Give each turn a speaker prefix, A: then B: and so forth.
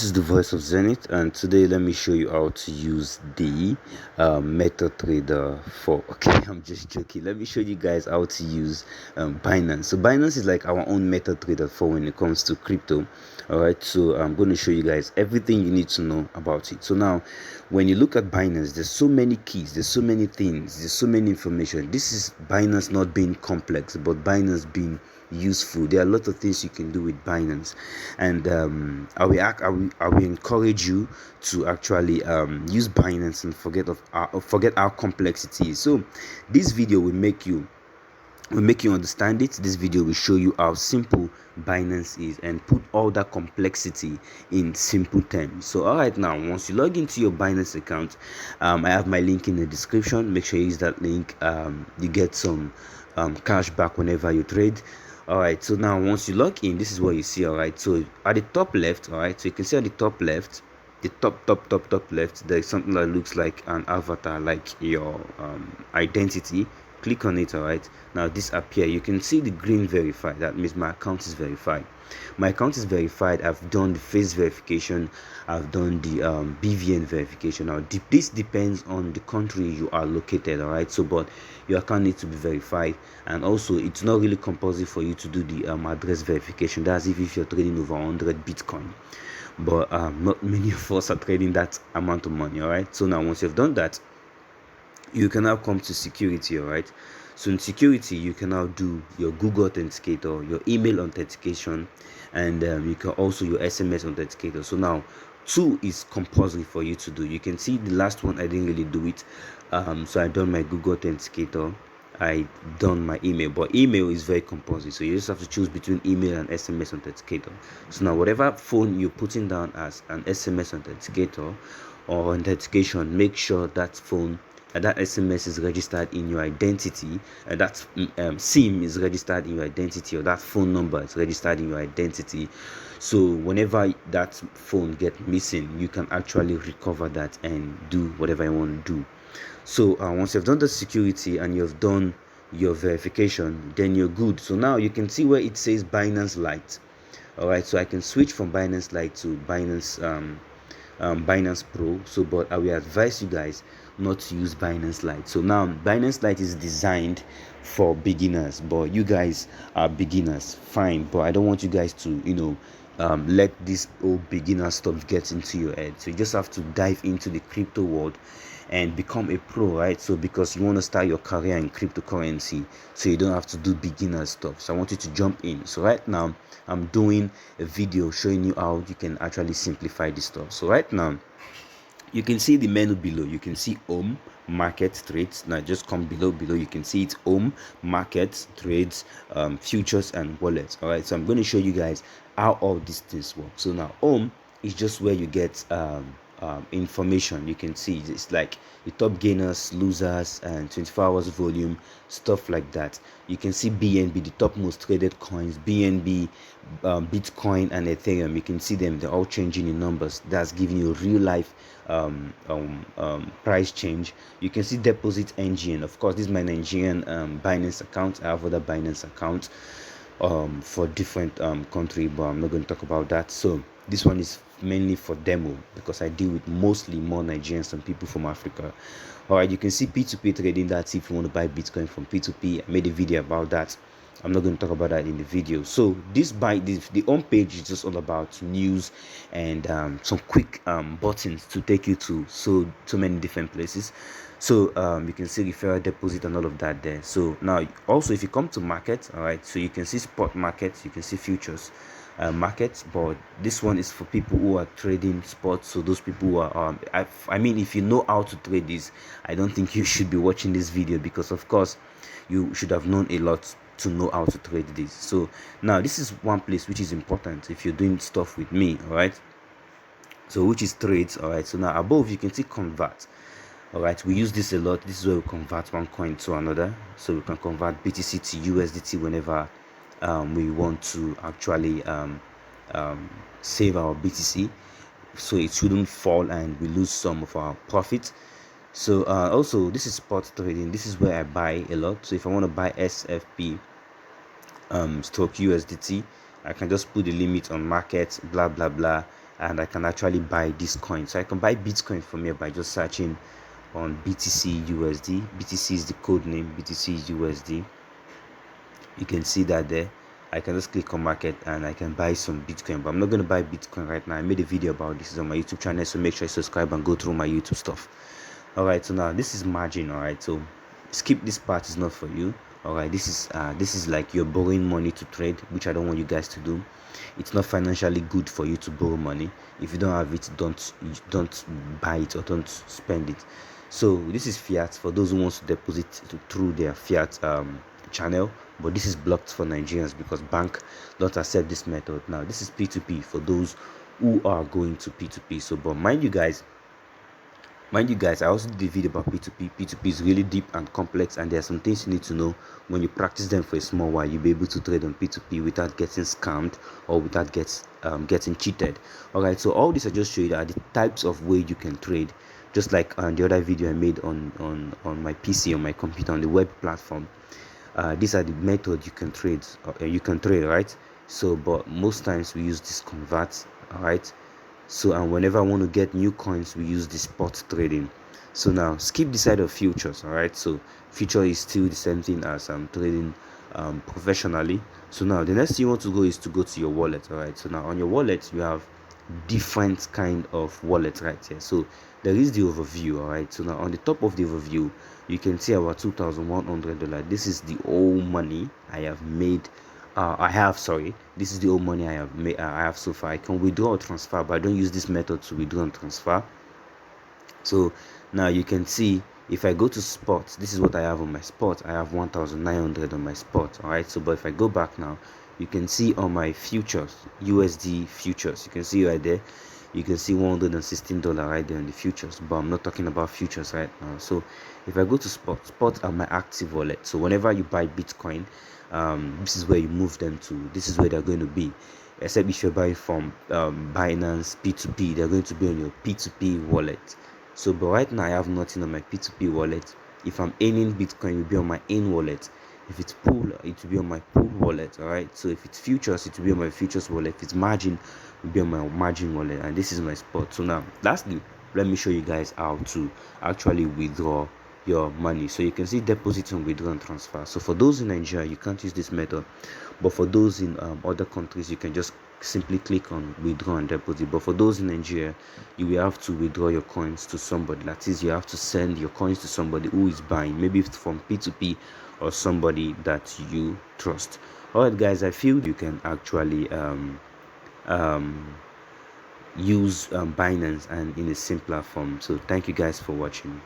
A: This is the voice of Zenith, and today let me show you how to use the MetaTrader 4. Okay, I'm just joking. Let me show you guys how to use Binance. So Binance is like our own MetaTrader 4 when it comes to crypto. All right, so I'm going to show you guys everything you need to know about it. So now, when you look at Binance, there's so many keys, there's so many things, there's so many information. This is Binance not being complex, but Binance being useful. There are a lot of things you can do with Binance, and I will encourage you to actually use Binance and forget how complex it is. So this video will make you understand it. This video will show you how simple Binance is and put all that complexity in simple terms. So all right, now once you log into your Binance account, I have my link in the description. Make sure you use that link. You get some cash back whenever you trade. All right, so now once you log in, this is what you see. All right, so at the top left, all right, so you can see at the top left, the top left, there is something that looks like an avatar, like your identity. Click on it. All right, now this appear, you can see the green verify. That means my account is verified. My account is verified. I've done the face verification, I've done the BVN verification. Now this depends on the country you are located. All right, so but your account needs to be verified, and also it's not really compulsory for you to do the address verification. That's if you're trading over 100 Bitcoin, but not many of us are trading that amount of money. All right, so now once you've done that, you can now come to security. All right, so in security you can now do your Google authenticator, your email authentication, and you can also your SMS authenticator. So now two is compulsory for you to do. You can see the last one I didn't really do it, so I done my Google authenticator, I done my email, but email is very compulsory, so you just have to choose between email and SMS authenticator. So now whatever phone you're putting down as an SMS authenticator or authentication, make sure that phone that SMS is registered in your identity, and that SIM is registered in your identity, or that phone number is registered in your identity. So whenever that phone get missing, you can actually recover that and do whatever you want to do. So once you've done the security and you've done your verification, then you're good. So now you can see where it says Binance Lite. All right, so I can switch from Binance Lite to Binance Pro. So but I will advise you guys not to use Binance Lite. So now Binance Lite is designed for beginners, but you guys are beginners, fine, but I don't want you guys to let this old beginner stuff get into your head. So you just have to dive into the crypto world and become a pro, right? So because you want to start your career in cryptocurrency, so you don't have to do beginner stuff. So I want you to jump in. So right now I'm doing a video showing you how you can actually simplify this stuff. So right now you can see the menu below. You can see home, market, trades. Now just come below you can see it's home, market, trades, futures, and wallets. All right, so I'm going to show you guys how all these things work. So now home is just where you get information. You can see it's like the top gainers, losers, and 24 hours volume, stuff like that. You can see BNB, the top most traded coins, BNB, Bitcoin, and Ethereum. You can see them, they're all changing in numbers. That's giving you real life price change. You can see deposit engine. Of course, this is my Nigerian Binance account. I have other Binance accounts for different country, but I'm not going to talk about that. So this one is mainly for demo because I deal with mostly more Nigerians and people from Africa. All right, you can see P2P trading. That's if you want to buy Bitcoin from P2P. I made a video about that. I'm not going to talk about that in the video. So the home page is just all about news and some quick buttons to take you to so many different places. So you can see referral, deposit, and all of that there. So now also if you come to market, all right, so you can see spot markets, you can see futures markets, but this one is for people who are trading spots. So those people who are I mean, if you know how to trade this, I don't think you should be watching this video, because of course you should have known a lot to know how to trade this. So now this is one place which is important if you're doing stuff with me, all right, so which is trades. All right, so now above you can see convert. All right, we use this a lot. This is where we convert one coin to another, so we can convert BTC to USDT whenever we want to actually save our BTC, so it shouldn't fall and we lose some of our profit. So also this is spot trading. This is where I buy a lot. So if I want to buy SFP stroke USDT, I can just put the limit on market, blah blah blah, and I can actually buy this coin. So I can buy Bitcoin from here by just searching on BTC USD. BTC is the code name, BTC USD. You can see that there. I can just click on market and I can buy some Bitcoin, but I'm not going to buy Bitcoin right now. I made a video about this on my YouTube channel, so make sure you subscribe and go through my YouTube stuff. All right, so now this is margin. All right, so skip this part, is not for you. All right, this is like you're borrowing money to trade, which I don't want you guys to do. It's not financially good for you to borrow money. If you don't have it, don't buy it or don't spend it. So this is fiat for those who wants to deposit through their fiat channel, but this is blocked for Nigerians because bank don't accept this method. Now this is P2P for those who are going to P2P. So, but mind you guys, I also did a video about P2P. P2P is really deep and complex, and there are some things you need to know. When you practice them for a small while, you'll be able to trade on P2P without getting scammed or without getting cheated. All right, so all this I just showed you are the types of way you can trade, just like the other video I made on my PC, on my computer, on the web platform. These are the methods you can trade. Right? So, but most times we use this convert. All right. So, and whenever I want to get new coins, we use the spot trading. So now skip the side of futures. All right, so future is still the same thing as trading professionally. So now the next thing you want to go is to go to your wallet. All right, so now on your wallet you have different kind of wallet right here. So there is the overview. All right, so now on the top of the overview you can see our $2,100. This is the old money I have made. This is the old money I have made. I have so far. I can withdraw or transfer, but I don't use this method to withdraw and transfer. So now you can see if I go to spot, this is what I have on my spot. I have 1,900 on my spot. All right, so but if I go back now, you can see on my futures, USD futures, you can see right there, you can see $116 right there in the futures, but I'm not talking about futures right now. So if I go to spot are my active wallet. So whenever you buy Bitcoin, this is where you move them to. This is where they're going to be, except if you're buying from Binance P2P, they're going to be on your P2P wallet. So but right now I have nothing on my P2P wallet. If I'm earning Bitcoin, it will be on my in wallet. If it's pool, it will be on my pool wallet. All right, so if it's futures, it will be on my futures wallet. If it's margin, it will be on my margin wallet, and this is my spot. So now lastly, let me show you guys how to actually withdraw your money. So you can see deposit and withdraw and transfer. So for those in Nigeria, you can't use this method, but for those in other countries, you can just simply click on withdraw and deposit. But for those in Nigeria, you will have to withdraw your coins to somebody. That is, you have to send your coins to somebody who is buying, maybe from P2P or somebody that you trust. All right guys, I feel you can actually use Binance and in a simpler form. So thank you guys for watching.